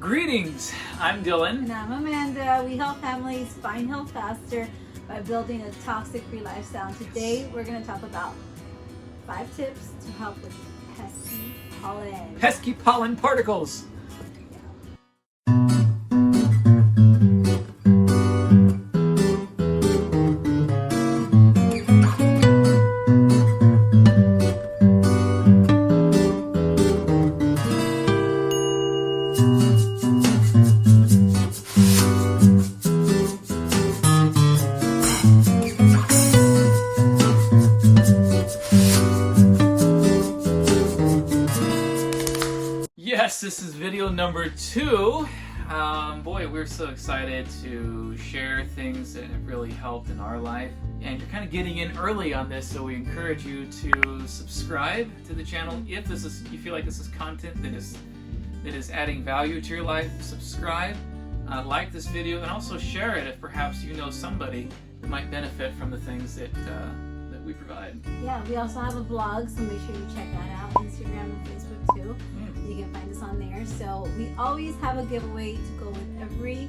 Greetings, I'm Dylan. And I'm Amanda. We help families find health faster by building a toxic-free lifestyle. And today we're going to talk about 5 tips to help with pesky pollen. Pesky pollen particles. Yes, this is video number 2. Boy, we're so excited to share things that have really helped in our life. And you're kind of getting in early on this, so we encourage you to subscribe to the channel. If you feel like this is content that is adding value to your life, subscribe, like this video, and also share it if perhaps you know somebody that might benefit from the things that we provide. Yeah, we also have a blog, so make sure you check that out. Instagram and Facebook too. You can find us on there. So we always have a giveaway to go with every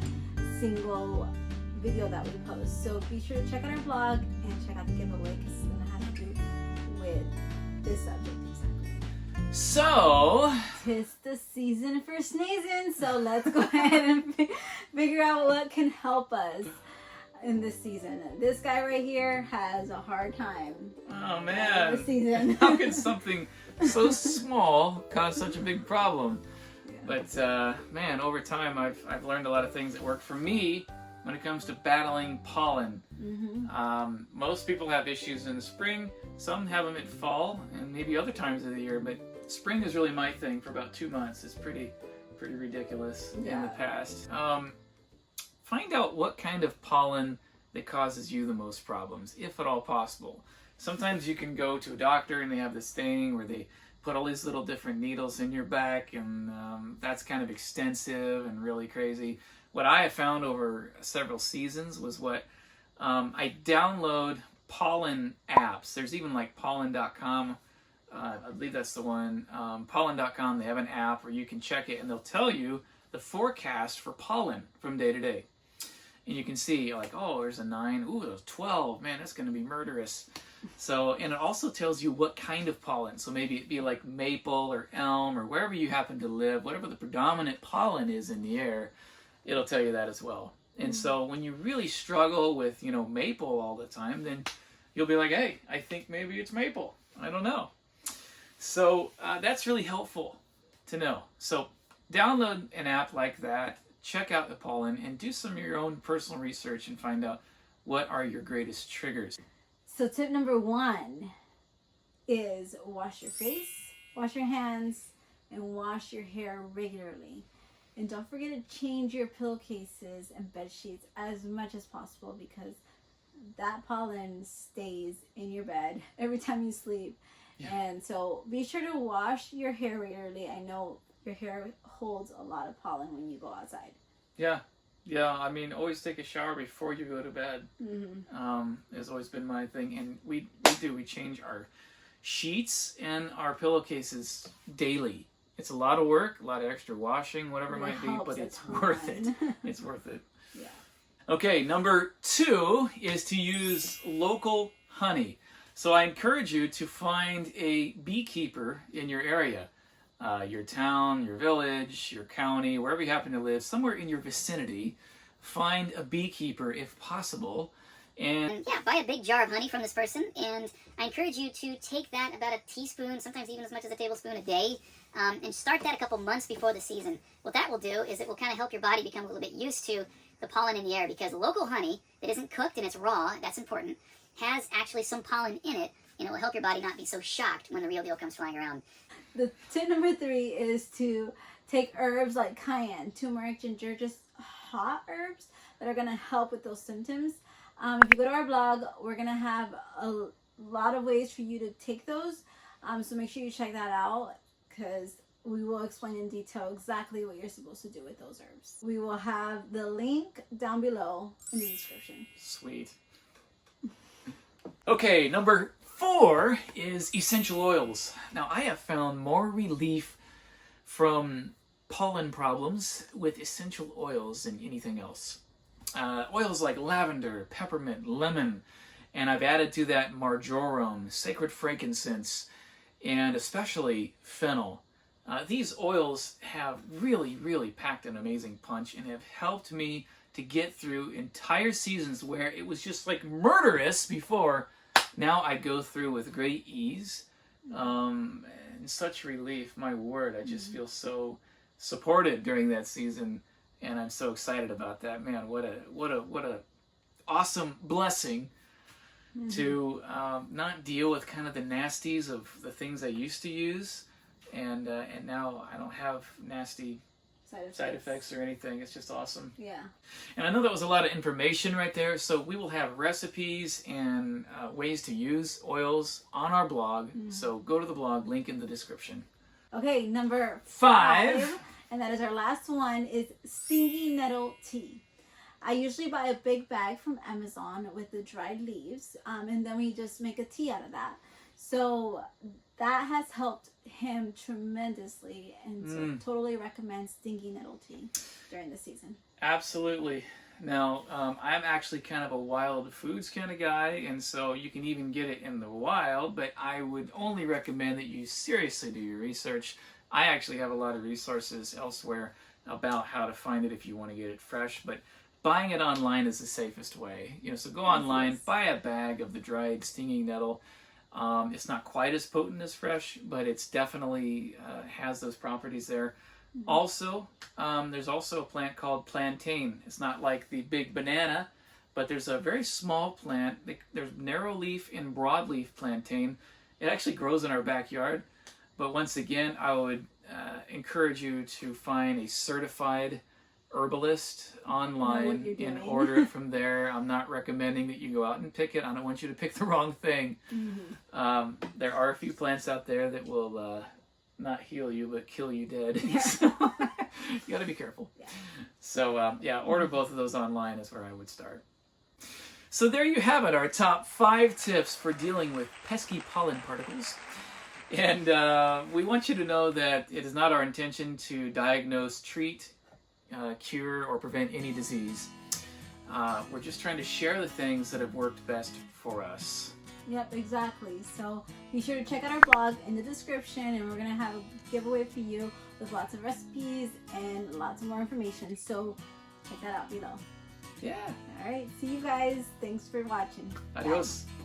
single video that we post. So be sure to check out our blog and check out the giveaway because it's going to have to do with this subject exactly. So, Tis the season for sneezing, so let's go ahead and figure out what can help us in this season. This guy right here has a hard time. Oh man, this season. How can something so small cause such a big problem? Yeah. But man, over time I've learned a lot of things that work for me when it comes to battling pollen. Most people have issues in the spring, some have them in fall, and maybe other times of the year, but spring is really my thing for about 2 months. It's pretty ridiculous in the past. Find out what kind of pollen that causes you the most problems, if at all possible. Sometimes you can go to a doctor and they have this thing where they put all these little different needles in your back, and that's kind of extensive and really crazy. What I have found over several seasons was I download pollen apps. There's even like pollen.com. I believe that's the one. Pollen.com, they have an app where you can check it and they'll tell you the forecast for pollen from day to day. And you can see like, oh, there's a 9. Ooh, there's 12. Man, that's going to be murderous. So, and it also tells you what kind of pollen. So maybe it'd be like maple or elm or wherever you happen to live, whatever the predominant pollen is in the air, it'll tell you that as well. And so when you really struggle with, maple all the time, then you'll be like, hey, I think maybe it's maple. I don't know. So that's really helpful to know. So download an app like that, check out the pollen, and do some of your own personal research and find out what are your greatest triggers. So tip number 1 is wash your face, wash your hands, and wash your hair regularly. And don't forget to change your pillowcases and bed sheets as much as possible because that pollen stays in your bed every time you sleep. Yeah. And so be sure to wash your hair regularly. I know your hair holds a lot of pollen when you go outside. Yeah. I mean, always take a shower before you go to bed. Has always been my thing. And we change our sheets and our pillowcases daily. It's a lot of work, a lot of extra washing, whatever it might be, but it's worth it. It's worth it. Yeah. Okay, number 2 is to use local honey. So I encourage you to find a beekeeper in your area, your town, your village, your county, wherever you happen to live, somewhere in your vicinity. Find a beekeeper if possible. And buy a big jar of honey from this person, and I encourage you to take that about a teaspoon, sometimes even as much as a tablespoon a day, and start that a couple months before the season. What that will do is it will kind of help your body become a little bit used to the pollen in the air, because local honey that isn't cooked and it's raw, that's important, has actually some pollen in it, and it will help your body not be so shocked when the real deal comes flying around. The tip number 3 is to take herbs like cayenne, turmeric, ginger, just hot herbs that are going to help with those symptoms. If you go to our blog, we're going to have a lot of ways for you to take those. So make sure you check that out because we will explain in detail exactly what you're supposed to do with those herbs. We will have the link down below in the description. Sweet. Okay, number 4 is essential oils. Now, I have found more relief from pollen problems with essential oils than anything else. Oils like lavender, peppermint, lemon, and I've added to that marjoram, sacred frankincense, and especially fennel. These oils have really packed an amazing punch and have helped me to get through entire seasons where it was just like murderous before. Now I go through with great ease and such relief. My word, I just feel so supported during that season, and I'm so excited about that. Man, what a awesome blessing to not deal with kind of the nasties of the things I used to use, and now I don't have nasty side effects or anything. It's just awesome. Yeah. And I know that was a lot of information right there, so we will have recipes and ways to use oils on our blog. So go to the blog, link in the description. Okay, number 5, and that is our last one, is stinging nettle tea. I usually buy a big bag from Amazon with the dried leaves, and then we just make a tea out of that. So that has helped him tremendously, and so totally recommend stinging nettle tea during the season. Absolutely. Now, I'm actually kind of a wild foods kind of guy, and so you can even get it in the wild, but I would only recommend that you seriously do your research. I actually have a lot of resources elsewhere about how to find it if you want to get it fresh, but buying it online is the safest way. So go online, buy a bag of the dried stinging nettle. It's not quite as potent as fresh, but it's definitely has those properties there. Also, there's also a plant called plantain. It's not like the big banana, but there's a very small plant. There's narrow leaf and broadleaf plantain. It actually grows in our backyard. But once again, I would encourage you to find a certified herbalist online and order it from there. I'm not recommending that you go out and pick it. I don't want you to pick the wrong thing. There are a few plants out there that will not heal you, but kill you dead. So, you got to be careful. So order both of those online is where I would start. So there you have it, our top 5 tips for dealing with pesky pollen particles. And we want you to know that it is not our intention to diagnose, treat, cure, or prevent any disease. We're just trying to share the things that have worked best for us. Yep, exactly. So be sure to check out our blog in the description, and we're going to have a giveaway for you with lots of recipes and lots of more information. So check that out below. Yeah. All right. See you guys. Thanks for watching. Adios. Bye.